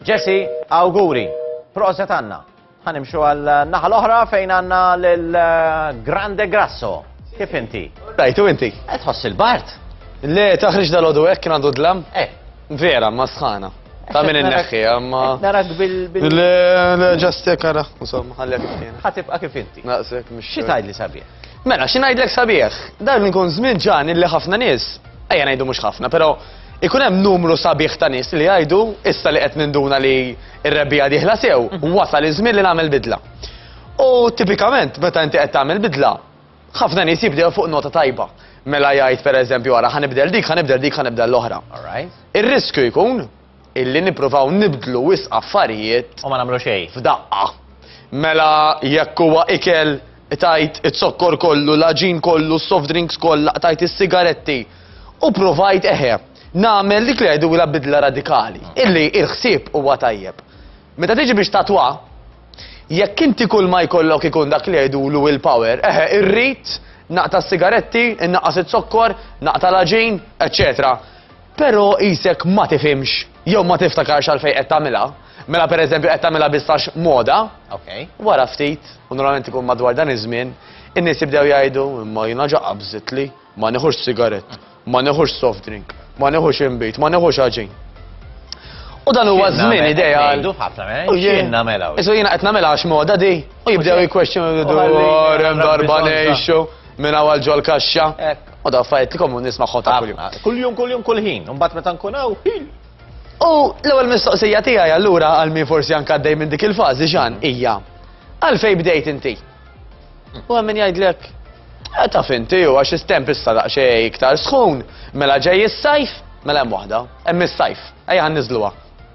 Jesse, auguri. Proset għanna. Ħanimxu għal-naħa l-oħra fejn għanna l-Grande Grasso. Kif inti? Rajtu inti? Tħoss il-Bart? Le, taħriġ dal-ħodu għek kien għandu dlam? Vera, ma sħana. Ta' minn il-neħħi, għamma. Narak bil... Le, ġasti kara, insomma, ħallek kien. ħatibqa kif inti. Naqsek, mux. Xitajd li sabieħ? Mela, xinajdlek sabieħ? Dan nkun żmien ġan illi ħafna nies, ejja ngħidu mhux ħafna, però ikun hemm numru sabiħ ta' nies li jgħidu issa li qed ninduna li r-rebbija dieħla sew, wasal iż-żmien li nagħmel bidla. U tipikament meta inti qed tagħmel bidla, ħafna nies jibdew fuq nota tajba. Mela jgħid pereżempju wara ħanibdel dik, ħanibdel dik, ħanibdel l-oħra. Ir-riskju jkun illi nippruvaw nibdlu wisq affarijiet u ma nagħmlu xejn. F'daqqa. Mela jekk huwa ikel tajt it-sokkor kollu, l-aġin kollu, soft drinks kollha, tajt is-sigaretti. U provajt nagħmel dik li jgħidu la bidla radikali. Illi il-ħsieb huwa tajjeb. Meta tiġi biex tatwa, jekk inti kull ma jkollok ikun dak li jgħidulu will-power, irrid naqta s-sigaretti, innaqqas it-sokkor, naqta l-aġin, eccetera. Però isek ma tifhimx, jew ma tiftakarx għal fejn qed tagħmilha. Mela pereżempju qed tagħmilha bistax moda, wara ftit, u normalment ikun madwar dan iż-żmien, in-nies jibdew jgħidu imma jiena ġa bżitli, ma nieħux sigarett, ma nieħux soft drink, ma nieħux imbit, ma nieħux aġin. U dan huwa żmien ideal. Jiena mela. Isu jiena qed nagħmilha għax moda di, u jibdew jikkwestjonu dwar hemm darba ngħixu minn hawn ġol kaxxa. U da affarijiet li komu nisma' ta' kuljum. Kuljum kull ħin, u mbagħad meta nkun hawn ħin. U l-ewwel mistoqsija tiegħi allura għal min forsi anke għaddej minn dik il-fażi ġan hija għalfejn bdejt inti. U hemm min jgħidlek taf inti u għax istemp issa daqsxejn iktar sħun, mela ġej is-sajf, mela hemm waħda, hemm is-sajf, ejja ħanniżluha,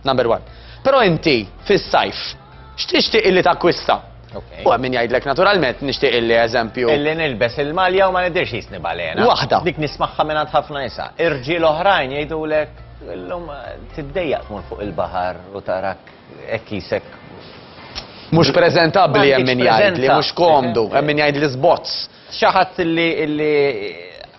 number one. Però inti fis-sajf x'tixtieq illi takkwista? U hemm min jgħidlek naturalment nixtieq illi eżempju. Illi nilbes il-malja u ma nidirx jisni balena. Waħda. Dik nismagħha minn ħafna nisa. Irġiel oħrajn jgħidulek illum tiddejjaq tmur fuq il-baħar u tarak hekk isek. Mhux preżentabbli hemm min jgħidli, mhux komdu, hemm min jgħidli sbots. Xi ħadd illi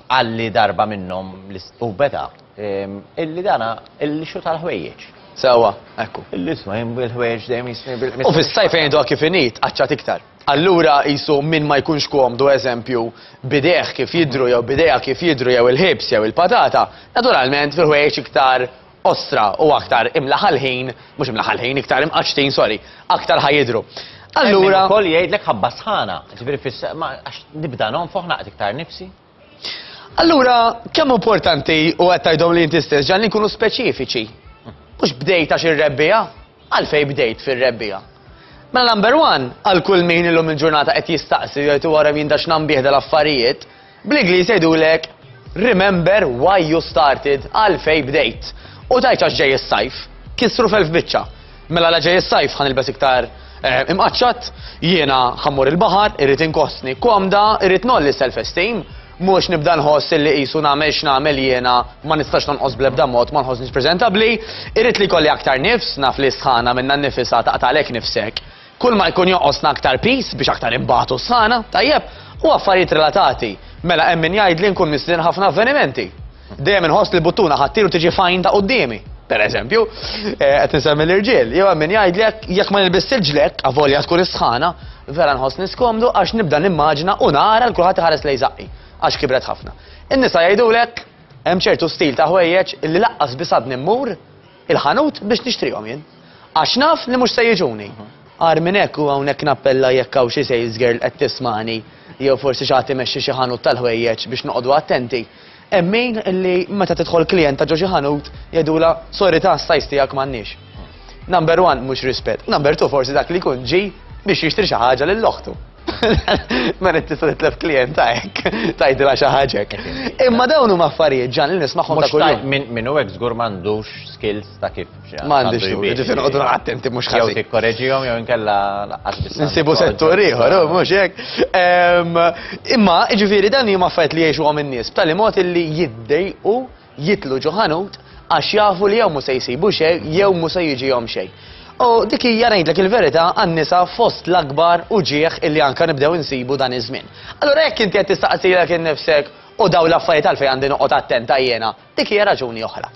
għalli darba minnhom u beda illi dana il-lixu tal-ħwejjeġ. Sewa, ekku. Il-lisma bil-ħwejjeġ dejjem jisni bil-. U fis-sajf jgħidu kif init qaċċat iktar. Allura qisu min ma jkunx komdu eżempju bideħ kif jidru jew bideja kif jidru jew il-ħibs jew il-patata, naturalment fil-ħwejjeġ iktar ostra u aktar imlaħal ħin, mhux imlaħal ħin, iktar imqaċtin, sorry, aktar ħajidru. Allura ukoll jgħidlek ħabba sħana, ġifieri għax nibda nonfoħ naqgħod iktar nifsi. Allura kemm importanti u qed tgħidhom li inti stess ġan li nkunu speċifiċi. Mhux bdejt għax ir-rebbija, għalfejn bdejt fir-rebbija. Mela number one, għal kull min illum il-ġurnata qed jistaqsi jgħidu wara min dax nambieħ dal-affarijiet, bl-Ingliż jgħidulek remember why you started, għalfejn bdejt. U tajt għax ġej is-sajf, kisru f'biċċa. Mela la ġej is-sajf ħanilbes iktar imqaċċat, jiena ħammur il-baħar, irrid inkostni komda, irrid nolli self-esteem, mhux nibda nħoss li qisu nagħmel x'nagħmel jiena ma nistax nonqos bl-ebda mod ma nħossniex preżentabbli, irrid li jkolli aktar nifs naf li sħana minna nnifisha taqtalek nifsek. Kull ma jkun joqosna aktar peace biex aktar imbagħtu sħana, tajjeb, u affarijiet relatati. Mela hemm min jgħid li nkun mislien ħafna avvenimenti. Dejjem inħoss li buttuna ħattiru tiġi fajn ta' qudiemi. Pereżempju, qed insemmi l-irġiel, jew hemm min jgħidlek jekk ma nilbis il-ġlek avolja tkun is-sħana, vera nħoss niskomdu għax nibda nimmaġina u nara l kulħadd iħares lejn żaqi. Għax kibret ħafna. In-nisa jgħidulek hemm ċertu stil ta' ħwejjeġ illi laqqas bisad nimmur il-ħanut biex nixtrihom jien. Għax naf li mhux se jiġuni. Għar minn hekk u hawnhekk nappella jekk hawn xi sales girl qed tismani jew forsi xi ħadd imexxi xi ħanut tal-ħwejjeġ biex noqogħdu attenti. Hemm min illi meta tidħol klient ta' ġo xi ħanut jgħidula sorry ta' sajs tiegħek m'għandniex. Number one mhux rispett. Number two forsi dak li jkun ġi biex jixtri xi ħaġa lill-oħtu. Ma tista' titlef klient hekk, tgħidilha xi ħaġek. Imma dawn huma affarijiet ġan li nismagħhom ta' kuljum. Min hu hekk żgur m'għandux skills ta' kif. M'għandix ġifieri noqogħdu attenti mhux ħażin. Jew tikkoreġihom jew inkella laqqas biss. Insibu settur ieħor, mhux hekk. Imma ġifieri dan huma affarijiet li jgħixuhom in-nies b'tali mod illi jiddejqu jitlu ġo ħanut għax jafu li jew mhux se jsibu xejn jew mhux se jiġihom xejn. U dik hija ngħidlek il-verità għan-nisa fost l-akbar u ġieħ illi anke nibdew insibu dan iż-żmien. Allura jekk inti qed tistaqsilek innifsek u daw l-affarijiet għalfejn għandi noqgħod attenta jiena, dik hija raġuni oħra.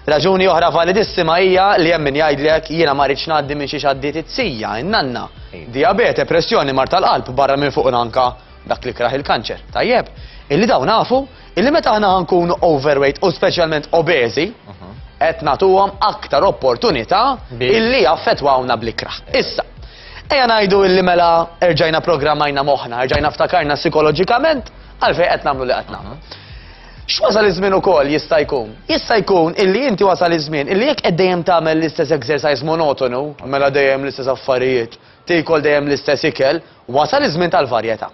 Raġuni oħra validissima hija li hemm min jgħidlek jiena ma rridx ngħaddi minn xi xaddiet it-sija, in-nanna. Diabete, pressjoni, mar tal-qalb barra minn fuq anka dak li kraħ il-kanċer. Tajjeb, illi dawn nafu illi meta aħna nkunu overweight u speċjalment obesi, qed nagħtuhom aktar opportunità illi jaffettwawna bl-ikraħ. Issa, ejja ngħidu illi mela erġajna programmajna moħħna, erġajna ftakarna psikoloġikament għalfejn qed nagħmlu li qed nagħmlu. X'wasal iż-żmien ukoll jista' jkun? Jista' jkun illi inti wasal iż-żmien illi jekk qed dejjem tagħmel l-istess exercise monotonu, mela dejjem l-istess affarijiet, tikol dejjem l-istess ikel, wasal iż-żmien tal-varjetà.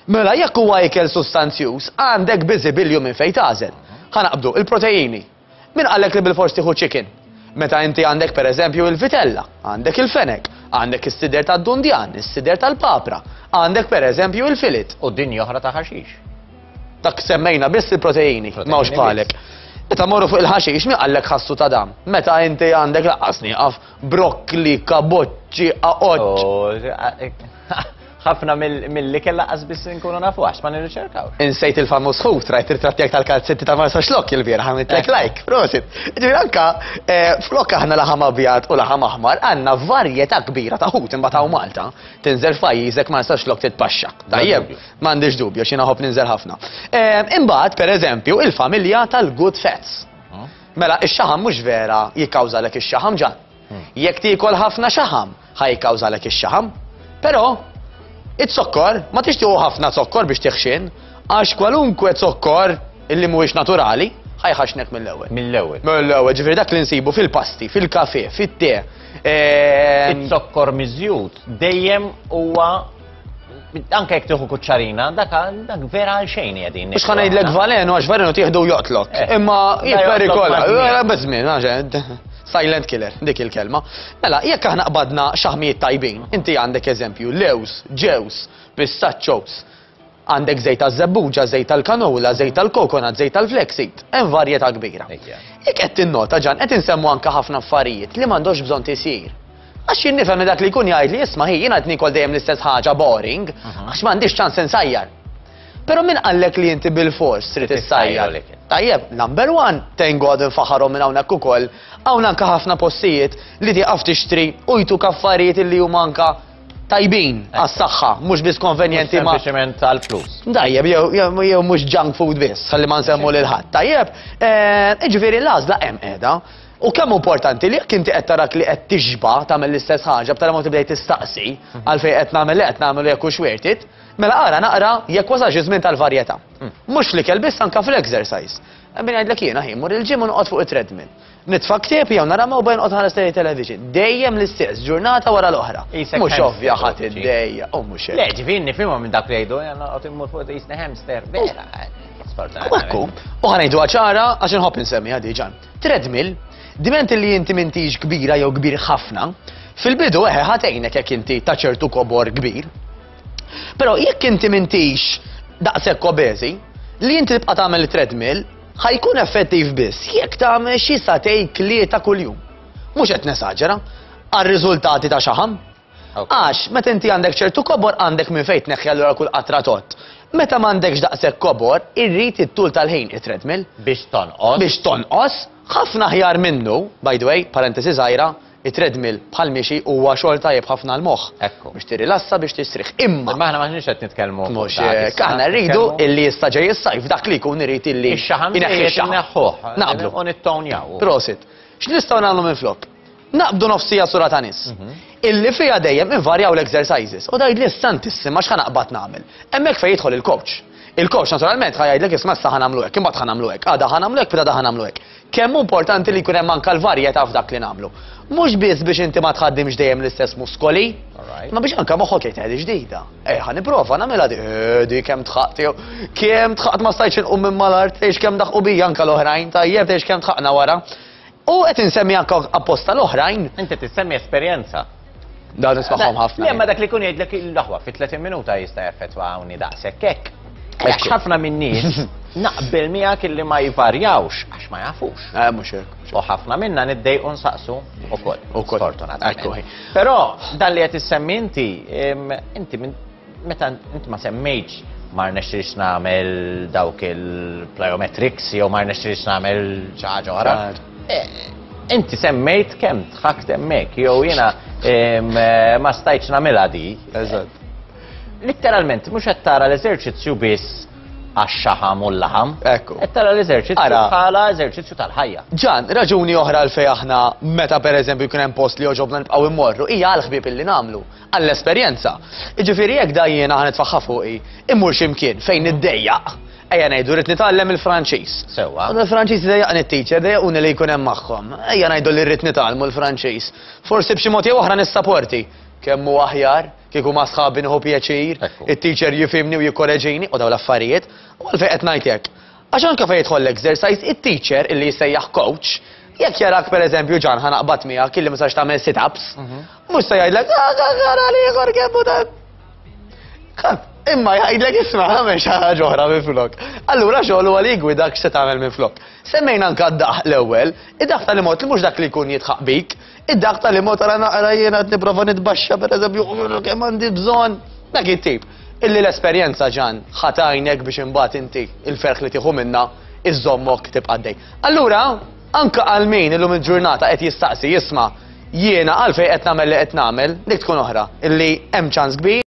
Mela jekk huwa ikel sustanzjuż, għandek biżibilju minn fejn tagħżel. Ħanaqbdu il-proteini. Min qallek li bil-fors tieħu chicken? Meta inti għandek pereżempju il-vitella, għandek il-fenek, għandek is-sider tad-dundjan, is-sider tal-papra, għandek pereżempju il-filit. U dinja oħra ta' ħaxix. Dak semmejna biss il-proteini, mawx bħalek. Meta morru fuq il-ħaxix, min qallek ħassu ta' dam? Meta inti għandek laqqasni qaf brokkli, kaboċċi, aqoċ. ħafna mill-li kella qasbis nkunu nafu għax ma nirriċerkaw. Insejt il-famus ħut, rajt il-trattijak tal-kalzetti ta' Marsa Xlok il-bira, ħamitlek like, prosit. Ġivir anka, flok aħna laħam abjad u laħam aħmar, għanna varjetà kbira ta' ħut imbataw Malta. Tinżel fajizek Marsa Xlok titpaxxa. Tajjeb, m'għandix dubju, xina ħobb ninżel ħafna. Imbagħad, per eżempju, il-familja tal-good fats. Mela, ix-xaħam mhux vera jikkawżalek ix-xaħam ġan. Jekk tiekol ħafna xaħam, ħajkawżalek ix-xaħam. Però it-sokkor, ma tixtiequ ħafna sokkor biex tiħxin, għax kwalunkwe sokkor illi mhuwiex naturali, ħajħaxnek mill-ewwel. Mill-ewwel. Mill-ewwel, ġifieri dak li nsibu fil-pasti, fil-kafè, fit-te. It-sokkor miżjud dejjem huwa anke jekk tieħu kuċċarina, dak vera għal xejn qegħdin. Mhux ħanajdlek valenu għax valenu tieħdu jotlok. Imma jipperikola, beżmien, silent killer, dik il-kelma. Mela, jekk aħna qbadna xaħmijiet tajbin, inti għandek eżempju lews, ġews, pistachos, għandek żejt tal-żebbuġa, żejt tal-kanola, żejt tal-kokonat, żejt tal-flexseed, hemm varjetà kbira. Jekk qed tinnota ġan qed insemmu anke ħafna affarijiet li m'għandux bżonn tisir. Għax jien nifhem dak li jkun jgħid li isma' ħin qed nikol dejjem l-istess ħaġa boring, għax m'għandix ċans insajjar. Però min qallek li inti bil-fors trid issajjar. Tajjeb, number one, tengu għad infaħarhom minn hawnhekk ukoll, hawn anke ħafna postijiet li tieqaf tixtri u jtuk affarijiet li huma anke tajbin għas-saħħa, mhux biss konvenjenti ma' sempliċement għall-flus. Tajjeb, jew mhux junk food biss, ħalli ma nsemmu lil ħadd. Tajjeb, ġifieri l-għażla hemm qiegħda. U kemm importanti li jekk inti qed tarak li qed tixba tagħmel l-istess ħaġa b'tara ma tibdej tistaqsi għalfejn qed nagħmel li qed nagħmel jekk hux worth it, mela ara naqra jekk wasal xi żmien tal-varjetà. Mhux fl-ikel biss anke fl-exercise. Min jgħidlek jiena ħin mur il-ġim u noqgħod fuq it-treadmill. Nitfa' ktieb jew nara ma bejn noqgħod ħares television. Dejjem l-istess, ġurnata wara l-oħra. Mhux ovvja ħadd id-dejja, u mhux hekk. Le, ġifieri nifhimhom minn dak li jgħidu, noqgħod immur fuq isna hamster, vera. Ekku, u ħanejdu ċara għax inħobb insemmi ħadi ġan. Treadmill, diment li inti m'intix kbira jew kbir ħafna, fil-bidu ħatejnek jekk inti ta' ċertu kobor kbir. Però jekk inti m'intix daqshekk obeżi, li inti tibqa' tagħmel treadmill ħajkun effettiv biss jekk tagħmel xi satej tlieta kuljum. Mhux qed nesaġera, għar-riżultati ta' xaħam. Għax meta inti għandek ċertu kobor għandek minn fejn tneħħi allura kull qatra tot. Meta m'għandekx daqshekk kobor, irrid it-tul tal-ħin it-treadmill biex tonqos. Biex tonqos, ħafna ħjar minnu, by the way, parentesi żgħira, it-treadmill bħal miexi huwa xogħol tajjeb ħafna l-moħħ. Ekku. Biex tirilassa biex tisriħ. Imma aħna m'aħniex qed nitkellmu. Mhux hekk, aħna rridu illi jista' ġej is-sajf dak li jkun irid illi inneħħuh. Naqblu. U nittonjaw. Prosit. X'nistgħu nagħmlu minflok? Naqbdu nofsija sura ta' nies. Illi fiha dejjem invarjaw l-exercises. U dajd li stantissima x'ħa naqbad nagħmel. Hemmhekk fejn jidħol il-coach. Il-coach naturalment ħajajdlek isma' issa ħanamlu hekk, imbagħad ħanamlu hekk, għada ħanamlu hekk, bida ħanamlu hekk. Kemm importanti li jkun hemm anke l-varjetà f'dak li nagħmlu. Mhux biss biex inti ma tħaddimx dejjem l-istess muskoli, ma biex anke moħħok jgħid ġdida. Ħanipprova nagħmilha di kemm tħaqt jew kemm tħaqt ma stajtx inqum minn mal-art, tgħix kemm daħqu bija anke l-oħrajn, tajjeb tgħix kemm tħaqna wara. U qed insemmi anke apposta l-oħrajn. Inti tissemmi esperjenza. Da nisma'hom ħafna. Lemma dak li kun jgħidlek il-daħwa fi 30 minuta jista' jaffettwa hawnni daqshekk hekk. Għax ħafna minn nies naqbel miegħek illi ma jvarjawx għax ma jafux. Mhux hekk. U ħafna minna niddejqu nsaqsu ukoll. Sfortunatament. Però dan li qed issemmi inti meta inti ma semmejtx ma rnexxiex nagħmel dawk il-plyometrics jew ma rnexxiex nagħmel xi ħaġa oħra. Inti semmejt kemm tħakt hemmhekk, jew jiena ma stajtx nagħmilha di. Eżatt. Litteralment, mhux qed tara l-eżerċizzju biss għax-xaħam u l-laħam. Ekku. Qed tara l-eżerċizzju bħala eżerċizzju tal-ħajja. Ġan, raġuni oħra għalfej aħna meta pereżempju jkun hemm post li joġobna nibqgħu immorru hija għall-ħbieb illi nagħmlu, għall-esperjenza. Jiġifieri jekk dajjien aħna nitfaħħa fuqi, immur x'imkien fejn iddejjaq. Ejja ngħidu rrid nitgħallem il-Franċiż. Sewwa. U il-Franċiż idejjaqni t-teacher, dejjaquni li jkun hemm magħhom. Ejja ngħidu li rrid nitgħallmu l-Franċiż. Forsi b'xi mod jew oħra nissapporti. Kemm hu aħjar, kieku ma sħabi nieħu pjaċir, it-teacher jifhimni u jikkoreġini u dawn l-affarijiet, u għalfejn qed ngħid hekk. Għax anke fejn jidħol l-exercise, it-teacher illi jsejjaħ coach, jekk jarak pereżempju ġan ħanaqbad miegħek illi ma sax tagħmel sit-ups, mhux se jgħidlek ara li ieħor kemm hu dan. Imma jgħidlek isma' għamel xi ħaġa oħra minflok. Allura xogħol huwa li jgwidak x'se tagħmel minflok. Semmejna anke d-daħ l-ewwel, id-daħ tal-imot li mhux dak li jkun jitħaq bik, id-daħ tal-imot ara naqra jiena qed nipprova nitbaxxa pereżempju kemm għandi bżonn. Dak it-tip. Illi l-esperjenza ġan ħatajnek biex imbagħad inti il-ferħ li tieħu minnha iżommok tibqa' dej. Allura anke għal min illum il-ġurnata qed jistaqsi jisma' jiena għalfejn qed nagħmel li qed nagħmel dik tkun oħra illi hemm ċans kbir